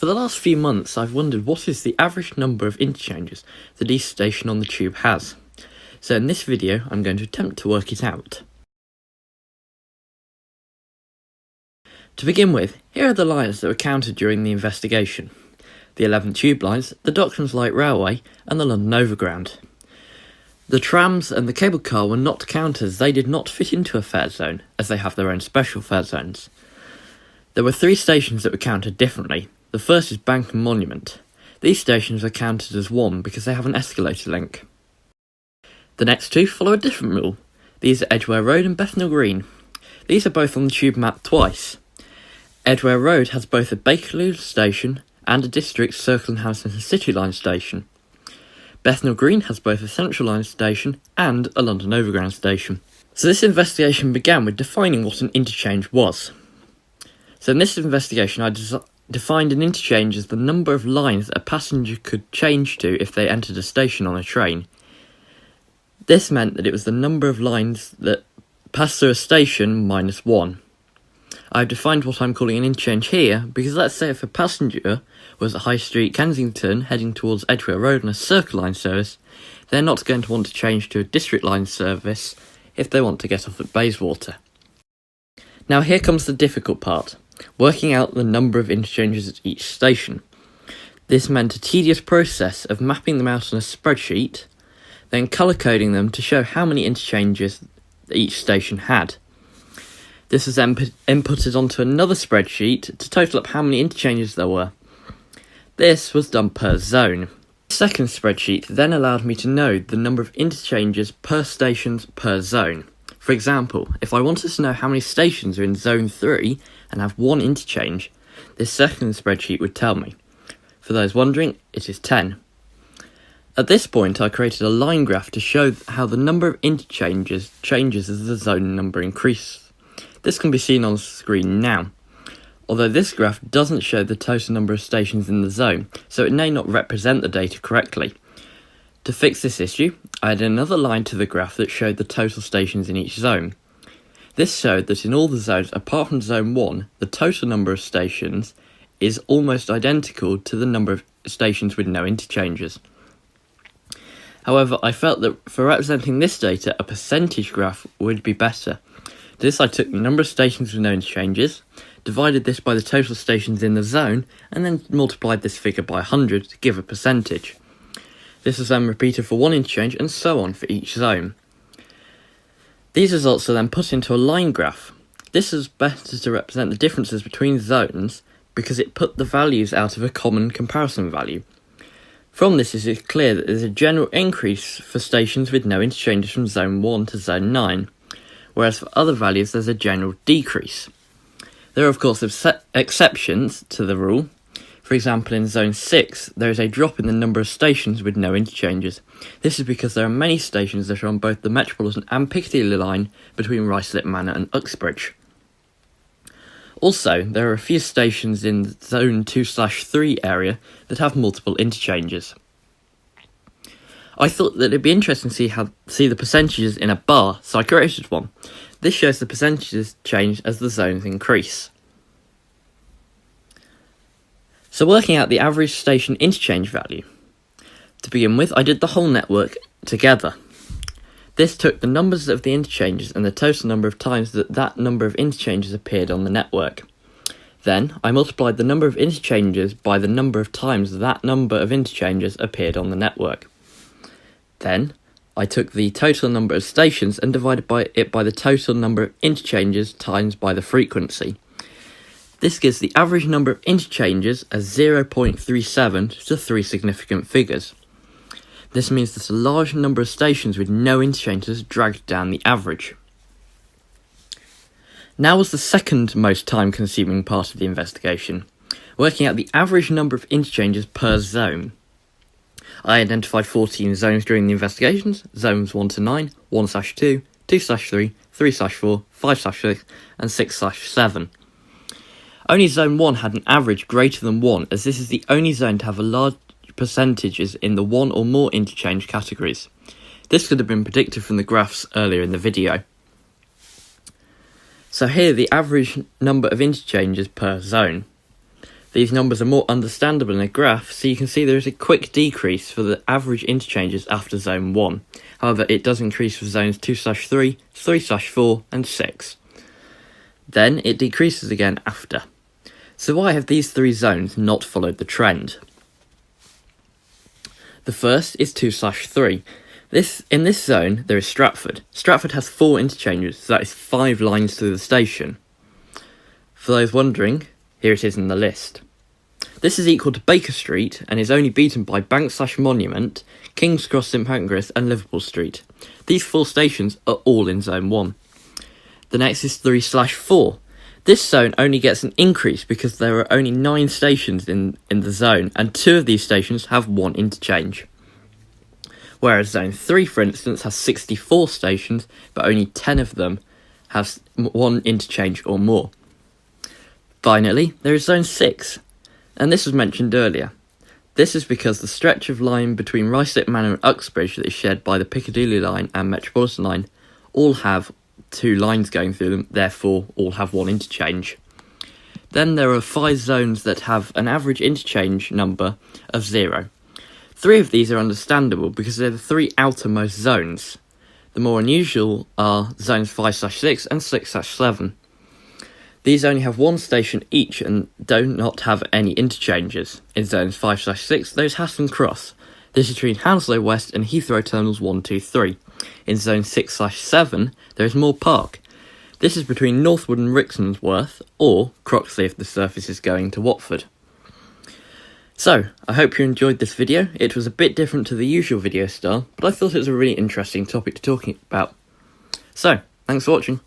For the last few months, I've wondered what is the average number of interchanges that each station on the tube has. So in this video, I'm going to attempt to work it out. To begin with, here are the lines that were counted during the investigation. The 11 tube lines, the Docklands Light Railway and the London Overground. The trams and the cable car were not counted as they did not fit into a fare zone, as they have their own special fare zones. There were 3 stations that were counted differently. The first is Bank and Monument. These stations are counted as one because they have an escalator link. The next 2 follow a different rule. These are Edgware Road and Bethnal Green. These are both on the tube map twice. Edgware Road has both a Bakerloo station and a District, Circle and Hammersmith and City Line station. Bethnal Green has both a Central Line station and a London Overground station. So this investigation began with defining what an interchange was. So in this investigation I defined an interchange as the number of lines that a passenger could change to if they entered a station on a train. This meant that it was the number of lines that pass through a station minus 1. I've defined what I'm calling an interchange here because let's say if a passenger was at Street Kensington heading towards Edgware Road on a Circle Line service, they're not going to want to change to a District Line service if they want to get off at Bayswater. Now here comes the difficult part. Working out the number of interchanges at each station. This meant a tedious process of mapping them out on a spreadsheet, then colour coding them to show how many interchanges each station had. This was then inputted onto another spreadsheet to total up how many interchanges there were. This was done per zone. The second spreadsheet then allowed me to know the number of interchanges per stations per zone. For example, if I wanted to know how many stations are in Zone 3 and have 1 interchange, this second spreadsheet would tell me. For those wondering, it is 10. At this point, I created a line graph to show how the number of interchanges changes as the zone number increases. This can be seen on the screen now, although this graph doesn't show the total number of stations in the zone, so it may not represent the data correctly. To fix this issue, I added another line to the graph that showed the total stations in each zone. This showed that in all the zones apart from Zone 1, the total number of stations is almost identical to the number of stations with no interchanges. However, I felt that for representing this data, a percentage graph would be better. To this I took the number of stations with no interchanges, divided this by the total stations in the zone, and then multiplied this figure by 100 to give a percentage. This was then repeated for 1 interchange and so on for each zone. These results are then put into a line graph. This is better to represent the differences between zones because it put the values out of a common comparison value. From this it is clear that there is a general increase for stations with no interchanges from Zone 1 to Zone 9, whereas for other values there's a general decrease. There are of course exceptions to the rule. For example, in Zone 6, there is a drop in the number of stations with no interchanges. This is because there are many stations that are on both the Metropolitan and Piccadilly line between Ruislip Manor and Uxbridge. Also, there are a few stations in Zone 2/3 area that have multiple interchanges. I thought that it'd be interesting to see the percentages in a bar, so I created one. This shows the percentages change as the zones increase. So working out the average station interchange value. To begin with, I did the whole network together. This took the numbers of the interchanges and the total number of times that number of interchanges appeared on the network. Then, I multiplied the number of interchanges by the number of times that number of interchanges appeared on the network. Then, I took the total number of stations and divided it by the total number of interchanges times by the frequency. This gives the average number of interchanges as 0.37 to 3 significant figures. This means that a large number of stations with no interchanges dragged down the average. Now was the second most time-consuming part of the investigation, working out the average number of interchanges per zone. I identified 14 zones during the investigations, zones 1 to 9, 1/2, 2/3, 3/4, 5/6 and 6/7. Only Zone 1 had an average greater than 1, as this is the only zone to have a large percentages in the 1 or more interchange categories. This could have been predicted from the graphs earlier in the video. So here the average number of interchanges per zone. These numbers are more understandable in a graph, so you can see there is a quick decrease for the average interchanges after Zone 1. However, it does increase for Zones 2/3, 3/4 and 6. Then it decreases again after. So why have these three zones not followed the trend? The first is 2/3. In this zone, there is Stratford. Stratford has 4 interchanges, so that is 5 lines through the station. For those wondering, here it is in the list. This is equal to Baker Street and is only beaten by Bank/Monument, King's Cross St Pancras and Liverpool Street. These 4 stations are all in Zone 1. The next is 3/4. This zone only gets an increase because there are only 9 stations in the zone, and 2 of these stations have 1 interchange. Whereas Zone 3, for instance, has 64 stations, but only 10 of them have 1 interchange or more. Finally, there is Zone 6, and this was mentioned earlier. This is because the stretch of line between Ruislip Manor and Uxbridge that is shared by the Piccadilly line and Metropolitan line all have 2 lines going through them, therefore all have 1 interchange. Then there are 5 zones that have an average interchange number of 0. 3 of these are understandable because they're the 3 outermost zones. The more unusual are zones 5/6 and 6/7. These only have 1 station each and do not have any interchanges. In zones 5/6, there is Hatton Cross. This is between Hounslow West and Heathrow Terminals 1, 2, 3. In zone 6/7, there is Moor Park. This is between Northwood and Rickmansworth, or Croxley if the service is going to Watford. So, I hope you enjoyed this video. It was a bit different to the usual video style, but I thought it was a really interesting topic to talk about. So, thanks for watching.